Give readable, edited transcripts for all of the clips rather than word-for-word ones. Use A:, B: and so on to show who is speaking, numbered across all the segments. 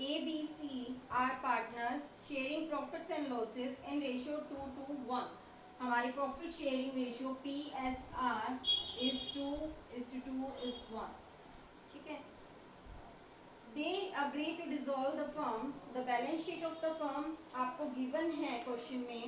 A: ABC are partners sharing profits and losses in ratio 2 to 1. हमारी profit sharing ratio PSR is 2:2:1. ठीक है. They agree to dissolve the firm. The balance sheet of the firm आपको given है question में.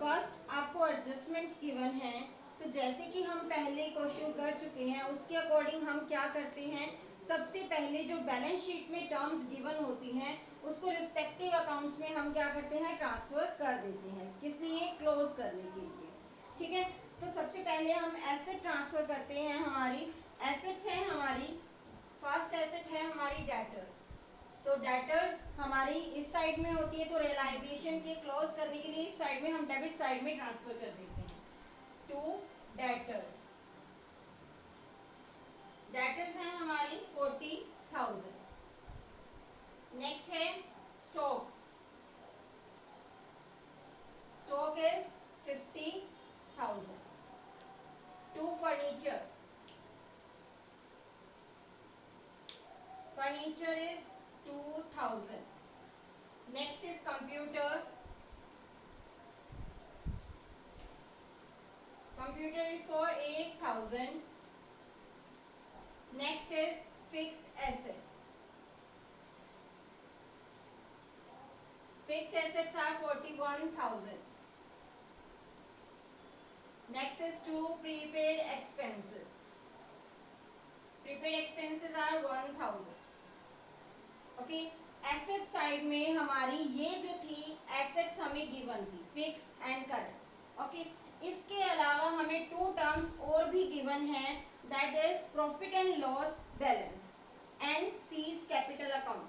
A: First आपको adjustments given है, तो जैसे कि हम पहले क्वेश्चन कर चुके हैं उसके अकॉर्डिंग हम क्या करते हैं, सबसे पहले जो बैलेंस शीट में टर्म्स गिवन होती हैं उसको रिस्पेक्टिव अकाउंट्स में हम क्या करते हैं, ट्रांसफर कर देते हैं. किस लिए, क्लोज करने के लिए. ठीक है. तो सबसे पहले हम एसेट ट्रांसफर करते हैं. हमारी एसेट्स हैं, हमारी फर्स्ट एसेट है हमारी डेटर्स. तो डेटर्स हमारी इस साइड में होती है, तो रियलाइजेशन के क्लोज करने के लिए इस साइड में हम डेबिट साइड में ट्रांसफर कर देते हैं टू डेटर्स. डेटर्स हैं हमारी 40,000. नेक्स्ट है stock. Stock is 50,000. To furniture. Furniture is 2,000. Next is computer. Computer is for 8,000. Next is fixed assets. Fixed assets are 41,000. Next is two prepaid expenses. Prepaid expenses are 1,000. Okay. Asset side में हमारी ये जो थी assets हमें given थी, fix and current. Okay. इसके अलावा हमें टू टर्म्स और भी गिवन है, that is profit and loss balance and seize capital account.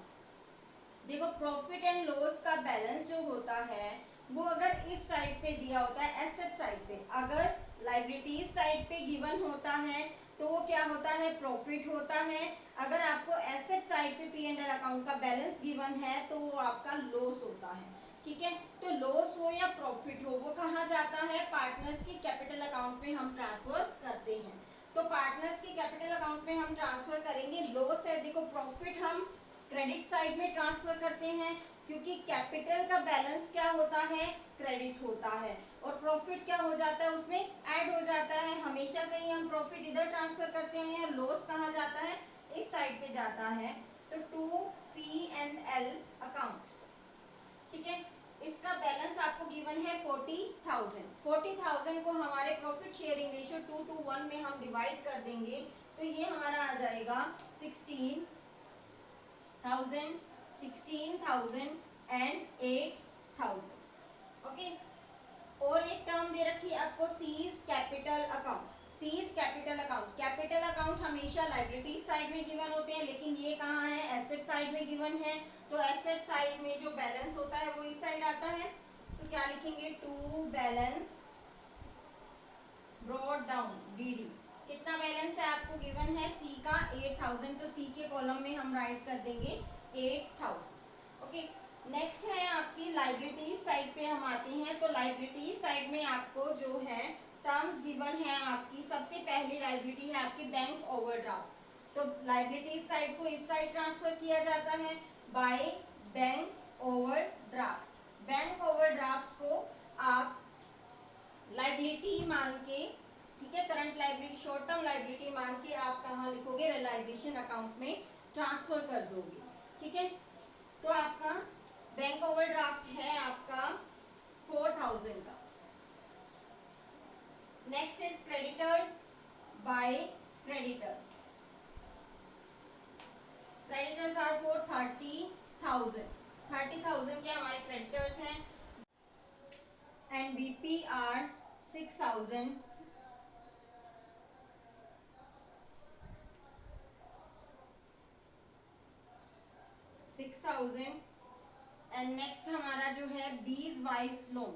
A: देखो प्रॉफिट एंड लॉस का बैलेंस जो होता है वो अगर इस साइड पे दिया होता है एसेट साइड पे, अगर लायबिलिटीज साइड पे गिवन होता है तो वो क्या होता है, प्रॉफिट होता है. अगर आपको एसेट साइड पे पी एंड एल अकाउंट का बैलेंस गिवन है तो वो आपका लॉस होता है. ठीक है. तो लॉस हो या प्रॉफिट हो वो कहाँ जाता है, पार्टनर्स की कैपिटल अकाउंट में हम ट्रांसफर करते हैं. तो पार्टनर्स की कैपिटल अकाउंट में हम ट्रांसफर करेंगे. लॉस है, देखो प्रॉफिट हम क्रेडिट साइड में ट्रांसफर करते हैं क्योंकि कैपिटल का बैलेंस क्या होता है, क्रेडिट होता है, और प्रॉफिट क्या हो जाता है, उसमें ऐड हो जाता है. हमेशा से ही हम प्रॉफिट इधर ट्रांसफर करते हैं, लॉस कहाँ जाता है, इस साइड पे जाता है. तो टू P&L अकाउंट. ठीक है. इसका बैलेंस आपको गिवन है 40,000. 40,000 को हमारे प्रॉफिट शेयरिंग रेशियो 2:1 में हम डिवाइड कर देंगे, तो ये हमारा आ जाएगा 16,000, 16,000 एंड 8,000. ओके. और एक टर्म दे रखी है आपको seize capital account. C's capital account. Capital account हमेशा लायबिलिटी साइड में गिवन होते हैं, लेकिन ये कहाँ है, एसेट साइड में गिवन है. तो एसेट साइड में जो बैलेंस होता है वो इस साइड आता है. तो क्या लिखेंगे, to balance brought down BD. कितना बैलेंस है आपको गिवन है, सी का 8,000. तो सी के कॉलम में हम राइट कर देंगे 8,000. ओके. नेक्स्ट है आपकी लायबिलिटीज साइड पे हम आते हैं. तो लायबिलिटीज साइड में आपको जो है टर्म्स गिवन है आपकी. सबसे पहली लायबिलिटी है आपकी बैंक ओवरड्राफ्ट. तो लायबिलिटीज साइड को इस साइड ट्रांसफर किया जाता है by bank overdraft. Bank overdraft को आप लायबिलिटी मान के, ठीक है, current liability, short term liability मान के आप कहाँ लिखोगे, रियलाइजेशन अकाउंट में ट्रांसफर कर दोगे. ठीक है. तो आपका बैंक ओवरड्राफ्ट है आपका 4,000 का. Next is creditors by creditors. Creditors are for 30,000. 30,000 के हमारे क्रेडिटर्स हैं. And BP are 6,000. And next हमारा जो है बीज वाइफ लोन.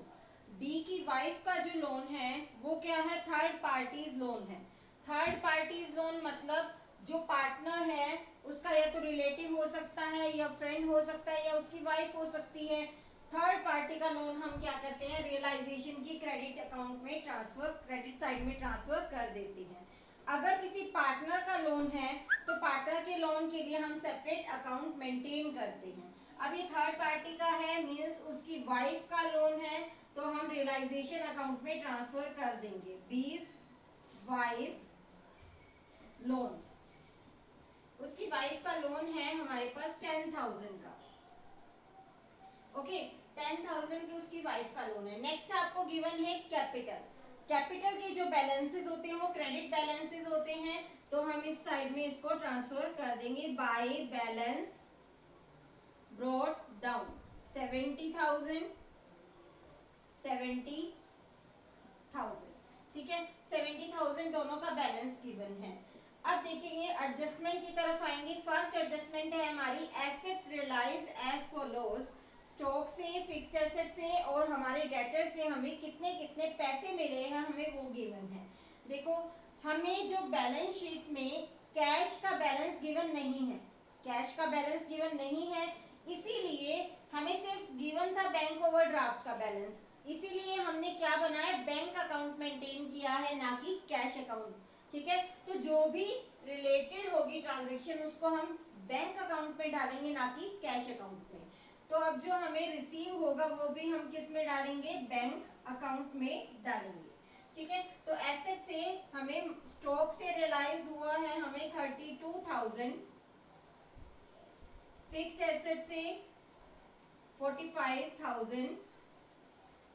A: बी की वाइफ का जो लोन है वो क्या है, थर्ड पार्टीज लोन है. थर्ड पार्टीज लोन मतलब जो पार्टनर है उसका या तो रिलेटिव हो सकता है या फ्रेंड हो सकता है या उसकी वाइफ हो सकती है. थर्ड पार्टी का लोन हम क्या करते हैं, रियलाइजेशन की क्रेडिट अकाउंट में ट्रांसफर, क्रेडिट साइड में ट्रांसफर कर देते हैं. अगर किसी पार्टनर का लोन है तो पार्टनर तरह के लोन के लिए हम सेपरेट अकाउंट मेंटेन करते हैं। अब ये थर्ड पार्टी का है, मींस उसकी वाइफ का लोन है, तो हम रियलाइजेशन अकाउंट में ट्रांसफर कर देंगे। 20 वाइफ लोन, उसकी वाइफ का लोन है हमारे पास 10,000 का। ओके, 10,000 की उसकी वाइफ का लोन है। नेक्स्ट आपको गिवन है कैपिटल। कैपिटल के जो बैलेंसेस होते हैं वो क्रेडिट बैलेंसेस होते हैं, तो हम इस साइड में इसको ट्रांसफर कर देंगे। बाय बैलेंस ब्रॉट डाउन 70,000, 70,000, ठीक है। 70,000 दोनों का बैलेंस गिवन है। अब देखेंगे एडजस्टमेंट की तरफ आएंगे। फर्स्ट एडजस्टमेंट है हमारी assets realised as follows. Stock से, फिक्स्ड एसेट से और हमारे डेटर से हमें कितने कितने पैसे मिले हैं हमें वो गिवन है। देखो, हमें जो बैलेंस शीट में कैश का बैलेंस गिवन नहीं है, कैश का बैलेंस गिवन नहीं है, इसीलिए हमें सिर्फ गिवन था बैंक ओवरड्राफ्ट का बैलेंस, इसीलिए हमने क्या बनाया, बैंक अकाउंट मेंटेन किया है, ना कि कैश अकाउंट, ठीक है। तो जो भी रिलेटेड होगी ट्रांजैक्शन उसको हम बैंक अकाउंट में डालेंगे, ना कि कैश अकाउंट में। तो अब जो हमें रिसीव होगा वो भी हम किस में डालेंगे, बैंक अकाउंट में डालेंगे, ठीक है। तो एसेट से हमें स्टॉक से रियलाइज हुआ है हमें 32,000, फिक्स्ड एसेट से 45,000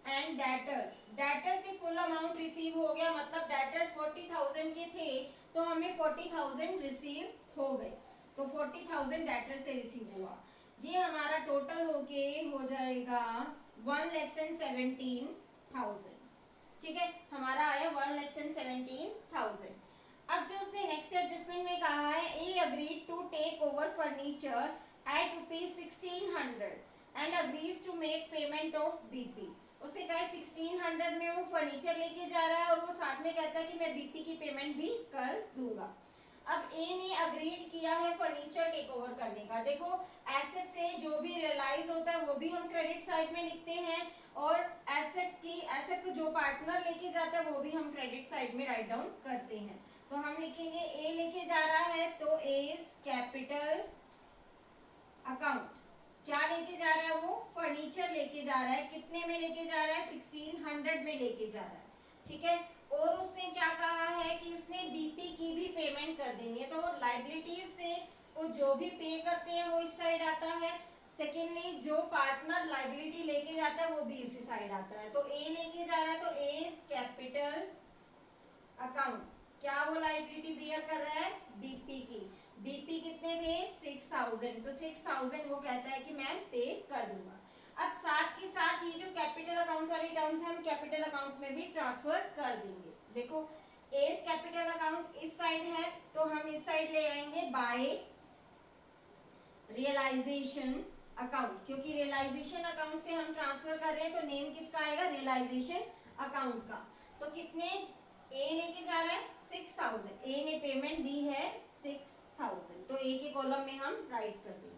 A: एंड डेटर से फुल अमाउंट रिसीव हो गया, मतलब डेटर्स 40,000 के थे तो हमें 40,000 रिसीव हो गए, तो 40,000 डेटर से रिसीव हुआ। ये हमारा टोटल होके हो जाएगा 1,17,000, ठीक है। हमारा आया 1,17,000। अब जो उसने नेक्स्ट एडजस्टमेंट में कहा है, A agreed to take over furniture at ₹1,600 and agrees to make payment of BP. उसे कहा 1,600 में वो फर्नीचर लेके जा रहा है और वो साथ में कहता है कि मैं बीपी की पेमेंट भी कर दूंगा। अब ए ने अग्रीड किया है फर्नीचर टेक ओवर करने का। देखो, एसेट से जो भी रियलाइज होता है वो भी हम क्रेडिट साइड में लिखते हैं, और एसेट को जो पार्टनर लेके जाता है वो भी हम क्रेडिट साइड में राइट डाउन करते हैं। तो हम लिखेंगे ए लेके जा रहा है तो एज कैपिटल अकाउंट, क्या लेके जा रहा है, वो फर्नीचर लेके जा रहा है। कितने में लेके जा रहा है, 1,600 में लेके जा रहा है, ठीक है। और उसने क्या कहा है कि उसने बीपी की भी पेमेंट कर देनी है, तो लायबिलिटीज से वो जो भी पे करते हैं वो इस साइड आता है। सेकेंडली, जो पार्टनर लायबिलिटी लेके जाता है वो भी इसी साइड आता है। तो ए लेके जा रहा है तो एज कैपिटल अकाउंट, क्या वो लायबिलिटी बियर कर रहा है, बीपी की। बीपी कितने थे, 6,000, तो 6,000 वो कहता है कि मैं पे कर दूंगा। अब साथ के साथ ये जो कैपिटल अकाउंट वाली टर्म्स है हम कैपिटल अकाउंट में भी ट्रांसफर कर देंगे। देखो, एज कैपिटल अकाउंट इस साइड है तो हम इस साइड ले आएंगे बाय रियलाइजेशन अकाउंट, क्योंकि रियलाइजेशन अकाउंट से हम ट्रांसफर कर रहे हैं तो नेम किसका आएगा, रियलाइजेशन अकाउंट का। तो कितने ए लेके जा रहा है, 6,000, ए ने पेमेंट दी है 6,000, तो ए के कॉलम में हम राइट कर देंगे।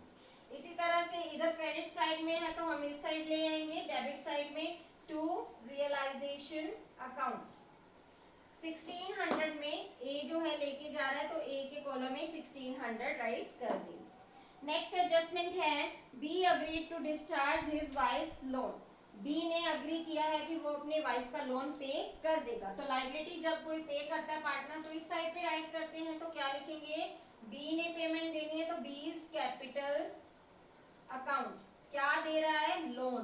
A: इसी तरह से इधर क्रेडिट साइड में है तो हम इस साइड ले आएंगे डेबिट साइड में टू रियलाइजेशन अकाउंट। 1,600 में ए जो है लेके जा रहा है तो ए के कॉलम में 1,600 राइट कर देंगे। नेक्स्ट एडजस्टमेंट है, B agreed to discharge his wife's loan. B ने अग्री किया है कि वो अपने वाइफ का लोन पे कर देगा। तो लायबिलिटी जब कोई पे करता है पार्टनर तो इस साइड पे राइट करते हैं, तो क्या लिखेंगे, बी ने पेमेंट देनी है तो बीज कैपिटल अकाउंट, क्या दे रहा है, लोन,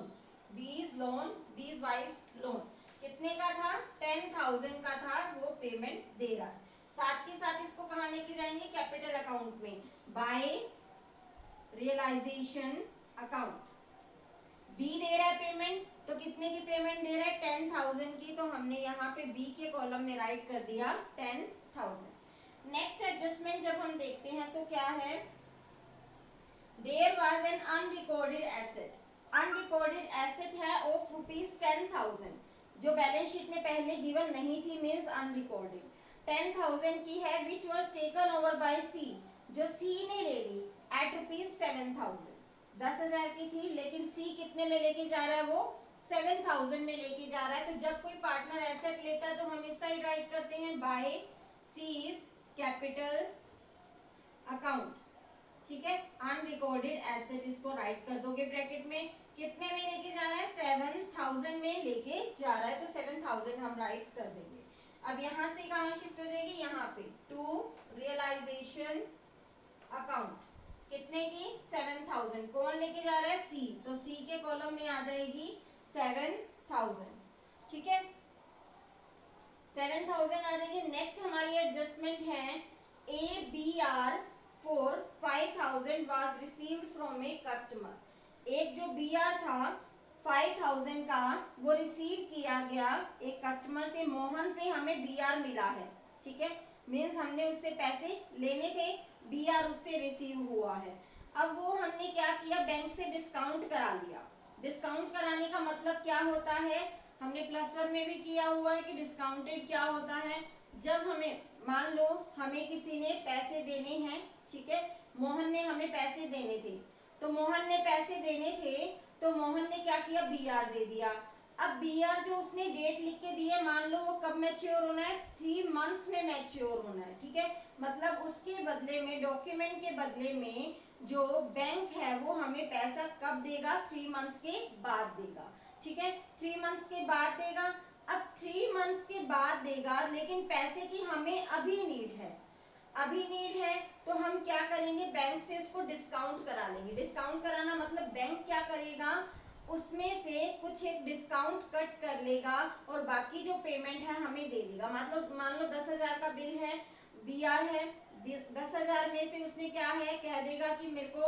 A: बीज लोन, बीज वाइफ लोन। कितने का था, 10,000 का था, वो पेमेंट दे रहा है। साथ के साथ इसको कहाँ लेके जाएंगे, कैपिटल अकाउंट में बाय रियलाइजेशन अकाउंट। बी दे रहा है पेमेंट, तो कितने की पेमेंट दे रहा है, 10,000 की, तो हमने यहाँ पे बी के कॉलम में राइट कर दिया 10,000। नेक्स्ट एडजस्टमेंट जब हम देखते हैं तो क्या है, there was an unrecorded asset. Unrecorded asset है ऑफ ₹10,000 जो बैलेंस शीट में पहले गिवन नहीं थी, मींस अनरिकॉर्डेड। 10,000 की है which was taken over by C, जो सी ने ले ली एट ₹7,000। 10,000 की थी लेकिन सी कितने में लेके जा रहा है, वो 7,000 में लेके जा रहा है। तो जब कोई पार्टनर एसेट लेता है तो हम इस साइड राइट करते हैं by C's capital account. Recorded asset, इसको राइट कर दोगे ब्रैकेट में। कितने में लेके जा रहा है? 7000 में लेके जा रहा है, तो 7000 हम राइट कर देंगे। अब यहाँ से कहाँ शिफ्ट हो जाएगी? यहाँ पे टू रियलाइजेशन अकाउंट। कितने की? 7000। कौन लेके जा रहा है? सी, तो सी के कॉलम में आ जाएगी 7000। ठीक है, 7000 आ जाएगी। नेक्स्ट हमारी एडजस्टमेंट है ABR for 5000 was received from a customer। एक जो BR था 5000 का, वो रिसीव किया गया एक कस्टमर से, मोहन से हमें BR मिला है। ठीक है, मीन्स हमने उससे पैसे लेने थे, BR उससे रिसीव हुआ है। अब वो हमने क्या किया? बैंक से डिस्काउंट करा लिया। डिस्काउंट कराने का मतलब क्या होता है? हमने +1 में भी किया हुआ है कि डिस्काउंटेड क्या होता है। जब हमें, मान लो हमें किसी ने पैसे देने हैं, ठीक है, मोहन ने हमें पैसे देने थे, तो मोहन ने पैसे देने थे तो मोहन ने क्या किया? BR दे दिया। अब BR जो उसने डेट लिख के दी है, मान लो वो कब मैच्योर होना है? 3 मंथ्स में मैच्योर होना है। ठीक है, मतलब उसके बदले में, डॉक्यूमेंट के बदले में जो बैंक है वो हमें पैसा कब देगा? 3 मंथ्स के बाद देगा। ठीक है, 3 मंथ्स के बाद देगा। अब 3 मंथ्स के बाद देगा, लेकिन पैसे की हमें अभी नीड है, अभी नीड है, तो हम क्या करेंगे? बैंक से उसको डिस्काउंट करा लेंगे। डिस्काउंट कराना मतलब बैंक क्या करेगा? उसमें से कुछ एक डिस्काउंट कट कर लेगा और बाकी जो पेमेंट है हमें दे देगा। मतलब मान लो 10,000 का बिल है, BR है, 10,000 में से उसने क्या है? कह देगा कि मेरे को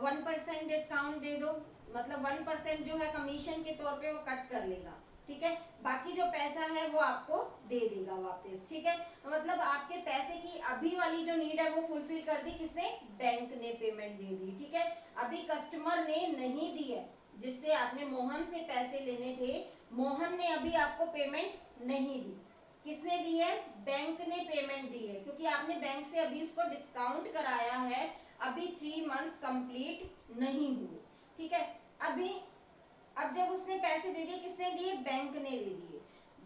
A: 1% डिस्काउंट दे दो, मतलब 1% जो है कमीशन के तौर पे वो कट कर लेगा। ठीक है, बाकी जो पैसा है वो आपको दे देगा वापस। ठीक है, मतलब आपके पैसे की अभी वाली जो नीड है वो फुलफिल कर दी किसने? बैंक ने पेमेंट दे दी। ठीक है, अभी कस्टमर ने नहीं दी है, जिससे आपने मोहन से पैसे लेने थे, मोहन ने अभी आपको पेमेंट नहीं दी। किसने दी है? बैंक ने पेमेंट दी है, क्योंकि आपने बैंक से अभी उसको डिस्काउंट कराया है, अभी 3 मंथ्स कंप्लीट नहीं हुए। ठीक है, अभी अब जब उसने पैसे दे दिए, किसने दिए? बैंक ने दे दिए।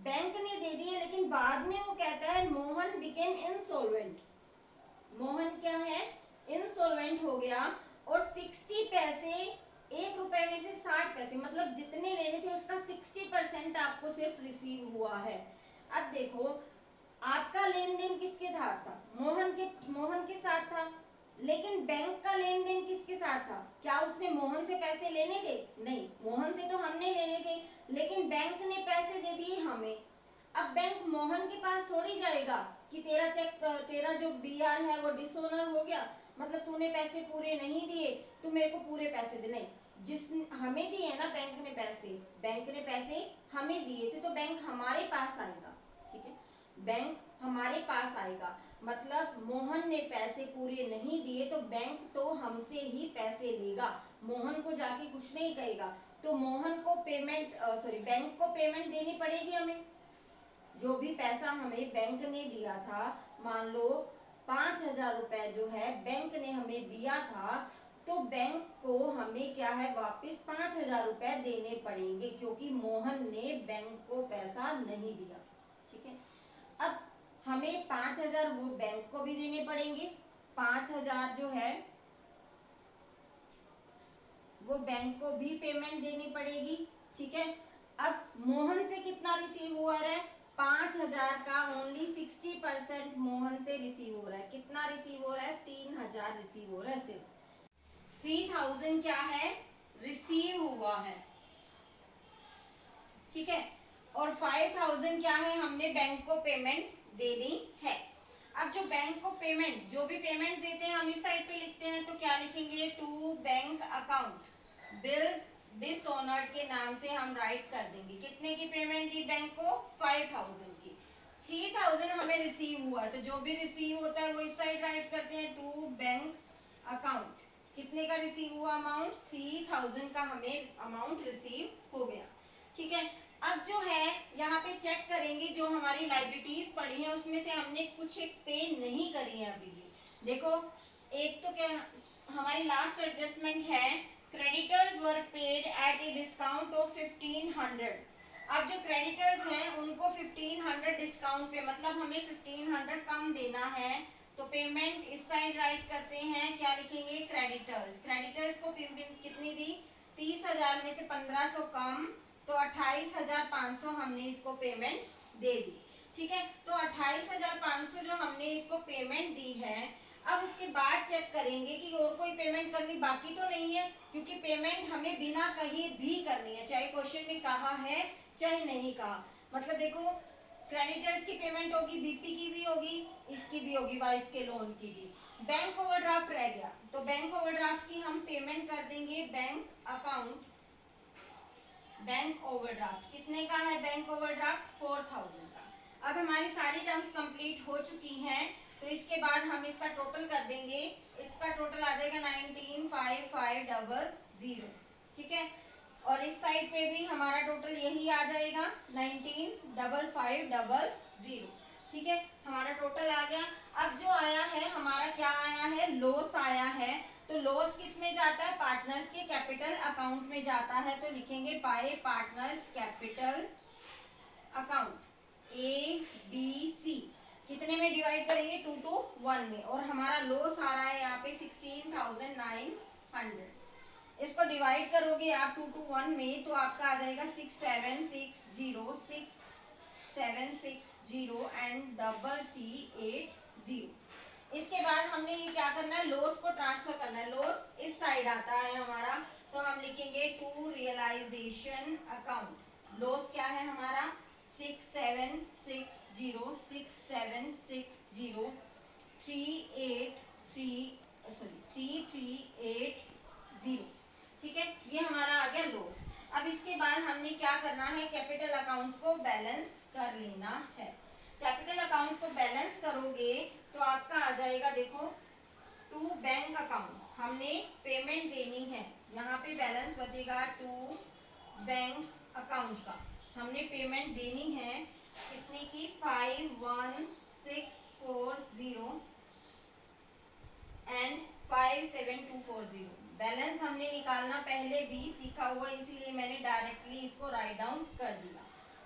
A: बैंक ने दे दिए, लेकिन बाद में वो कहता है मोहन बिकेम इनसॉल्वेंट। मोहन क्या है? इनसॉल्वेंट हो गया, और 60 पैसे, 1 रुपए में से 60 पैसे, मतलब जितने लेने थे उसका 60% आपको सिर्फ रिसीव हुआ है। अब देखो, आपका लेन देन किसके साथ था? मोहन के साथ था, लेकिन बैंक का लेन देन किसके साथ था? क्या उसने मोहन से पैसे लेने थे? नहीं, मोहन से तो हमने लेने थे, लेकिन बैंक ने पैसे दे दिए हमें। अब बैंक मोहन के पास थोड़ी जाएगा कि तेरा चेक, तेरा जो BR है वो डिसऑनर हो गया, मतलब तूने पैसे पूरे नहीं दिए, तू मेरे को पूरे पैसे दे। नहीं, जिस हमें दिए ना बैंक ने पैसे, बैंक ने पैसे हमें दिए थे, तो बैंक हमारे पास आएगा। ठीक है, बैंक हमारे पास आएगा, मतलब मोहन ने पैसे पूरे नहीं दिए तो बैंक तो हमसे ही पैसे लेगा, मोहन को जाके कुछ नहीं कहेगा। तो मोहन को पेमेंट, बैंक को पेमेंट देनी पड़ेगी हमें। जो भी पैसा हमें बैंक ने दिया था, मान लो 5,000 रुपए जो है बैंक ने हमें दिया था, तो बैंक को हमें क्या है? वापस 5,000 रुपए देने पड़ेंगे, क्योंकि मोहन ने बैंक को पैसा नहीं दिया। ठीक है, अब हमें 5,000 वो बैंक को भी देने पड़ेंगे, 5,000 जो है वो बैंक को भी पेमेंट देनी पड़ेगी। ठीक है, अब मोहन से कितना रिसीव हुआ है? 5,000 का ओनली 60% मोहन से रिसीव हो रहा है। कितना रिसीव हो रहा है? 3,000 रिसीव हो रहा है, सिर्फ 3,000 क्या है? रिसीव हुआ है। ठीक है, और 5,000 क्या है? हमने बैंक को पेमेंट देनी है। अब जो बैंक को पेमेंट, जो भी पेमेंट देते हैं हम इस साइड पे लिखते हैं, तो क्या लिखेंगे? To bank account bills dishonoured के नाम से हम राइट कर देंगे। कितने की पेमेंट दी बैंक को? 5,000 की। 3,000 हमें रिसीव हुआ है, तो जो भी रिसीव होता है वो इस साइड राइट करते हैं, टू बैंक अकाउंट। कितने का रिसीव हुआ अमाउंट? 3,000 का हमें अमाउंट रिसीव हो गया। ठीक है, अब जो है यहाँ पे चेक करेंगे, जो हमारी लाइबिलिटीज पड़ी है उसमें से हमने कुछ एक पे नहीं करी है अभी भी। देखो, एक तो क्या हमारी लास्ट एडजस्टमेंट है, creditors were paid at a discount of 1,500। अब जो क्रेडिटर्स हैं उनको 1,500 डिस्काउंट पे, मतलब हमें 1,500 कम देना है, तो पेमेंट इस साइड राइट करते हैं, क्या लिखेंगे, क्रेडिटर्स। क्रेडिटर्स को पेमेंट कितनी दी, 30,000 में से 1500 कम, तो 28,500 हमने इसको पेमेंट दे दी। ठीक है, तो 28,500 जो हमने इसको पेमेंट दी है, अब उसके बाद चेक करेंगे कि और कोई पेमेंट करनी बाकी तो नहीं है, क्योंकि पेमेंट हमें बिना कहीं भी करनी है, चाहे क्वेश्चन में कहा है चाहे नहीं कहा। मतलब देखो, क्रेडिटर्स की पेमेंट होगी, बीपी की भी होगी, इसकी भी होगी, वाइफ के लोन की भी। बैंक ओवरड्राफ्ट रह गया, तो बैंक ओवरड्राफ्ट की हम पेमेंट कर देंगे बैंक अकाउंट। बैंक ओवरड्राफ्ट कितने का है, बैंक ओवरड्राफ्ट 4000 का। अब हमारी सारी टर्म्स कंप्लीट हो चुकी हैं, तो इसके बाद हम इसका टोटल कर देंगे। इसका टोटल आ जाएगा 19,5500। ठीक है, और इस साइड पे भी हमारा टोटल यही आ जाएगा 19,5500। ठीक है, हमारा टोटल आ गया। अब जो आया है हमारा, क्या आया है, लॉस आया है। तो लॉस किस में जाता है, पार्टनर्स के कैपिटल अकाउंट में जाता है। तो लिखेंगे bye partners capital account, ABC। कितने में डिवाइड करेंगे, 2 to 1 में। और हमारा लॉस आ रहा है यहाँ पे 16,900। इसको डिवाइड करोगे आप 2 to 1 में, तो आपका आ जाएगा 6,760 एंड 3,380। इसके बाद हमने ये क्या करना है, लॉस को ट्रांसफर करना है। लॉस इस साइड आता है हमारा, तो हम लिखेंगे टू रियलाइजेशन अकाउंट। लॉस क्या है हमारा, 6,760,383 ठीक है, ये हमारा आ गया लॉस। अब इसके बाद हमने क्या करना है, कैपिटल अकाउंट्स को बैलेंस कर लेना है। कैपिटल अकाउंट को बैलेंस करोगे तो आपका आ जाएगा, देखो, टू बैंक अकाउंट, हमने पेमेंट देनी है। यहाँ पे बैलेंस बचेगा टू बैंक अकाउंट का, हमने पेमेंट देनी है कितने की, 51640 एंड 57240। बैलेंस हमने निकालना पहले भी सीखा हुआ, इसीलिए मैंने डायरेक्टली इसको राइट डाउन कर दिया।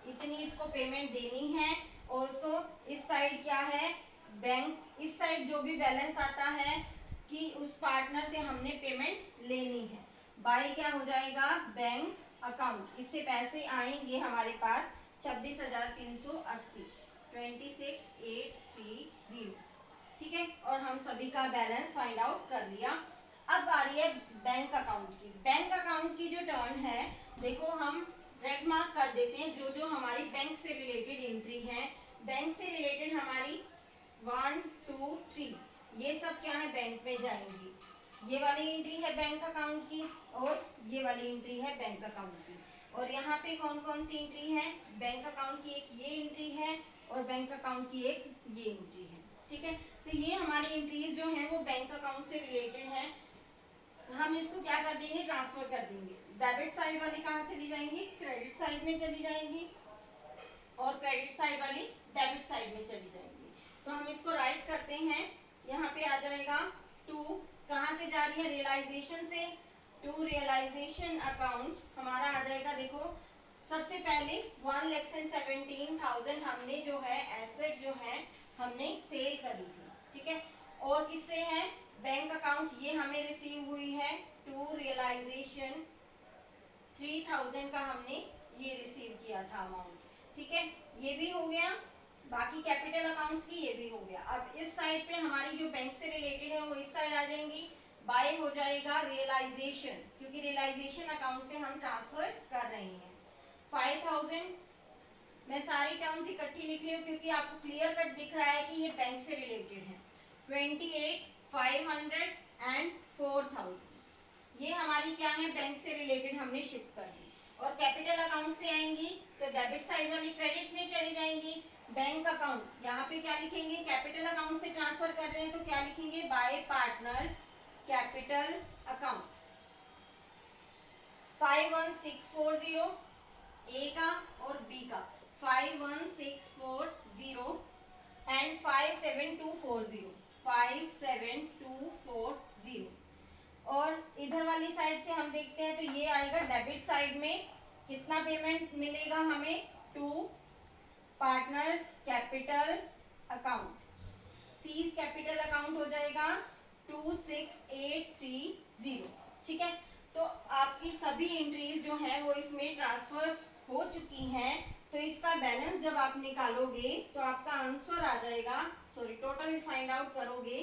A: इतनी इसको पेमेंट देनी है। ऑल्सो इस साइड क्या है, बैंक, इस साइड जो भी बैलेंस आता है कि उस पार्टनर से हमने पेमेंट लेनी है। बाय क्या हो जाएगा, बैंक अकाउंट, इससे पैसे आएंगे हमारे पास 26,380, 26,830। ठीक है, और हम सभी का बैलेंस फाइंड आउट कर लिया। अब आ रही है बैंक अकाउंट की। बैंक अकाउंट की जो टर्न है, देखो हम रेड मार्क कर देते हैं जो जो हमारी बैंक से रिलेटेड एंट्री है। बैंक से रिलेटेड हमारी 1 2 3 ये सब क्या है, बैंक में जाएंगी। ये वाली एंट्री है बैंक अकाउंट की, और ये वाली एंट्री है बैंक अकाउंट की। और यहाँ पे कौन कौन सी एंट्री है, बैंक अकाउंट की एक ये एंट्री है, और बैंक अकाउंट की एक ये एंट्री है। ठीक है, तो ये हमारी एंट्रीज जो हैं वो बैंक अकाउंट से रिलेटेड है। हम इसको क्या कर देंगे, ट्रांसफर कर देंगे। डेबिट साइड वाली कहाँ चली जाएंगी, क्रेडिट साइड में चली जाएंगी, और क्रेडिट साइड वाली डेबिट साइड में चली जाएंगी। तो हम इसको राइट करते हैं, यहाँ पे आ जाएगा टू, कहाँ से जा रही है, रियलाइजेशन से। टू रियलाइजेशन अकाउंट हमारा आ जाएगा, देखो सबसे पहले 1,17,000 हमने जो है एसेट जो है हमने सेल करी थी। ठीक है, और किससे है, बैंक अकाउंट, ये हमें रिसीव हुई है। टू रियलाइजेशन 3,000 का हमने ये रिसीव किया था अमाउंट। ठीक है, ये भी हो गया। बाकी कैपिटल अकाउंट्स की ये भी हो गया। अब इस साइड पे हमारी जो बैंक से रिलेटेड है वो इस साइड आ जाएंगी। बाय हो जाएगा रियलाइजेशन, क्योंकि रियलाइजेशन अकाउंट से हम ट्रांसफर कर रहे हैं 5,000। मैं सारी टर्म्स इकट्ठी लिख रही हूँ क्योंकि आपको क्लियर कट दिख रहा है कि ये बैंक से रिलेटेड है। 28,500 एंड 4,000 ये हमारी क्या है, बैंक से रिलेटेड हमने शिफ्ट कर दी। और कैपिटल अकाउंट से आएंगी तो डेबिट साइड वाली क्रेडिट में चली जाएंगी। बैंक अकाउंट, यहाँ पे क्या लिखेंगे, कैपिटल अकाउंट से ट्रांसफर कर रहे हैं तो क्या लिखेंगे, बाय पार्टनर्स कैपिटल अकाउंट। 51640 ए का और बी का, 51640 एंड 57240, 57240। और इधर वाली साइड से हम देखते हैं तो ये आएगा डेबिट साइड में, कितना पेमेंट मिलेगा हमें, to partners capital account C's capital account हो जाएगा 26830। ठीक है, तो आपकी सभी एंट्रीज जो है वो इसमें ट्रांसफर हो चुकी हैं। तो इसका बैलेंस जब आप निकालोगे तो आपका आंसर आ जाएगा, सॉरी टोटल फाइंड आउट करोगे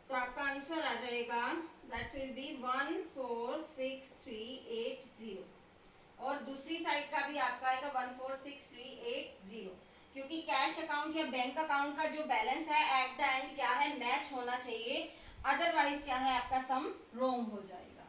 A: तो आपका आंसर आ जाएगा दैट विल बी 146380। और दूसरी साइड का भी आपका आएगा 146380, क्योंकि कैश अकाउंट या बैंक अकाउंट का जो बैलेंस है एट द एंड क्या है, मैच होना चाहिए, अदरवाइज क्या है आपका सम रॉन्ग हो जाएगा।